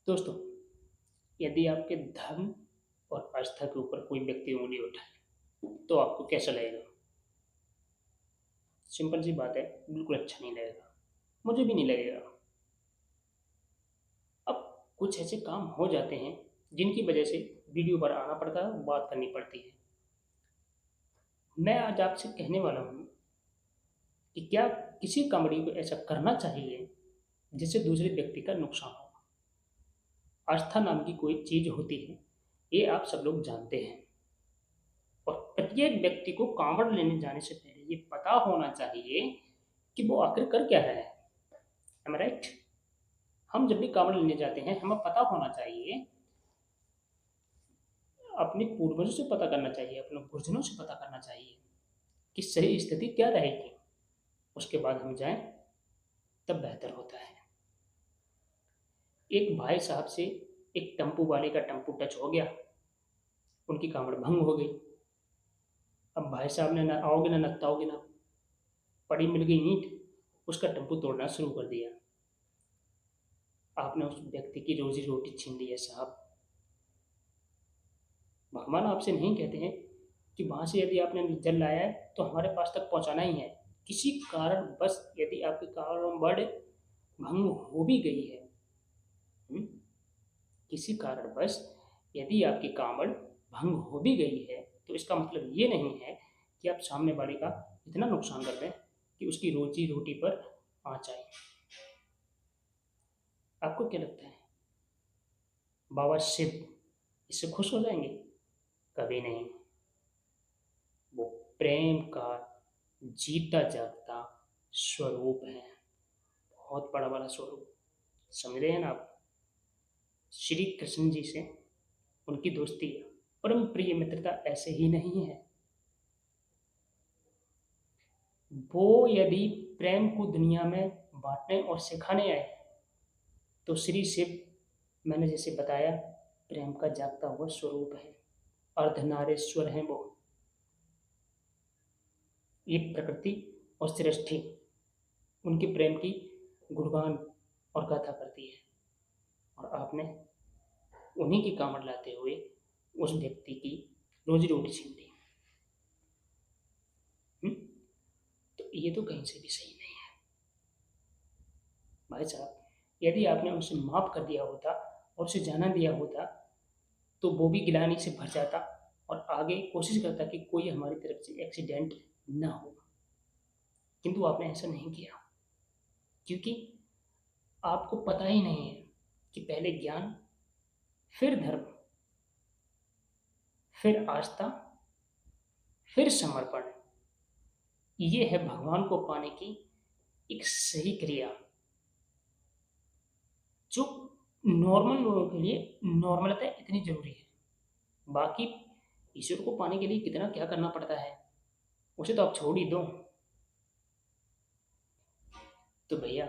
दोस्तों, यदि आपके धर्म और आस्था के ऊपर कोई व्यक्ति उँगली उठाए, तो आपको कैसा लगेगा? सिंपल सी बात है, बिल्कुल अच्छा नहीं लगेगा। मुझे भी नहीं लगेगा। अब कुछ ऐसे काम हो जाते हैं, जिनकी वजह से वीडियो पर आना पड़ता है, बात करनी पड़ती है। मैं आज आपसे कहने वाला हूँ कि क्या किसी कॉमेडी को ऐसा करना चाहिए, जिससे दूसरे व्यक्ति का नुकसान हो? आस्था नाम की कोई चीज़ होती है, ये आप सब लोग जानते हैं। और प्रत्येक व्यक्ति को कांवड़ लेने जाने से पहले ये पता होना चाहिए कि वो आखिर कर क्या रहा है। एम आई राइट? हम जब भी कांवड़ लेने जाते हैं, हमें पता होना चाहिए, अपने पूर्वजों से पता करना चाहिए, अपने गुरुजनों से पता करना चाहिए कि सही स्थिति क्या रहेगी। उसके बाद हम जाएं, तब बेहतर होता है। एक भाई साहब से एक टेम्पू वाले का टेम्पू टच हो गया, उनकी कांवड़ भंग हो गई। अब भाई साहब ने ना आओगे ना नत्ताओगे ना, पड़ी मिल गई ईंट, उसका टेम्पू तोड़ना शुरू कर दिया। आपने उस व्यक्ति की रोजी रोटी छीन ली है साहब। भगवान आपसे नहीं कहते हैं कि वहां से यदि आपने जल लाया है तो हमारे पास तक पहुंचाना ही है। किसी कारण बस यदि आपकी कावड़ भंग हो भी गई है, हम्म, किसी कारणवश यदि आपकी कावड़ भंग हो भी गई है, तो इसका मतलब ये नहीं है कि आप सामने वाले का इतना नुकसान कर दें कि उसकी रोजी रोटी पर आँच आए। आपको क्या लगता है, बाबा शिव इससे खुश हो जाएंगे? कभी नहीं। वो प्रेम का जीता जागता स्वरूप है, बहुत बड़ा बड़ा स्वरूप। समझ रहे हैं ना आप? श्री कृष्ण जी से उनकी दोस्ती, परम प्रिय मित्रता ऐसे ही नहीं है। वो यदि प्रेम को दुनिया में बांटने और सिखाने आए, तो श्री शिव, मैंने जैसे बताया, प्रेम का जागता हुआ स्वरूप है, अर्धनारेश्वर हैं वो। ये प्रकृति और सृष्टि उनके प्रेम की गुणगान और गाथा करती है, और आपने उन्हीं की कामड़ लाते हुए उस व्यक्ति की रोजी रोटी छीन ली। हम्म? तो ये तो कहीं से भी सही नहीं है भाई साहब। यदि आपने उसे माफ कर दिया होता और उसे जाना दिया होता, तो वो भी गिलानी से भर जाता और आगे कोशिश करता कि कोई हमारी तरफ से एक्सीडेंट ना हो। किंतु आपने ऐसा नहीं किया, क्योंकि आपको पता ही नहीं है कि पहले ज्ञान, फिर धर्म, फिर आस्था, फिर समर्पण, ये है भगवान को पाने की एक सही क्रिया, जो नॉर्मल लोगों के लिए नॉर्मलता इतनी जरूरी है। बाकी ईश्वर को पाने के लिए कितना क्या करना पड़ता है, उसे तो आप छोड़ ही दो। तो भैया,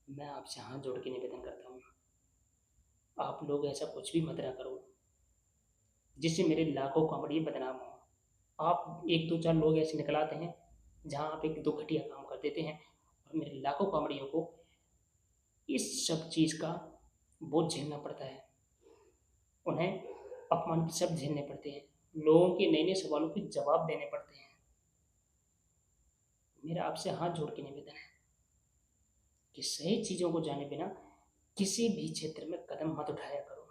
मैं आपसे हाथ जोड़ के निवेदन करता हूँ, आप लोग ऐसा कुछ भी मत ना करो जिससे मेरे लाखों कॉमेडी बदनाम हो। आप एक दो चार लोग ऐसे निकल आते हैं जहाँ आप एक दो घटिया काम कर देते हैं, और मेरे लाखों कॉमेडियों को इस सब चीज़ का बोझ झेलना पड़ता है। उन्हें अपमान के शब्द झेलने पड़ते हैं, लोगों के नए नए सवालों के जवाब देने पड़ते हैं। मेरा आपसे हाथ जोड़ के निवेदन है कि सही चीज़ों को जाने बिना किसी भी क्षेत्र में कदम मत उठाया करो।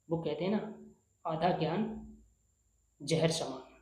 वो कहते हैं ना, आधा ज्ञान जहर समान।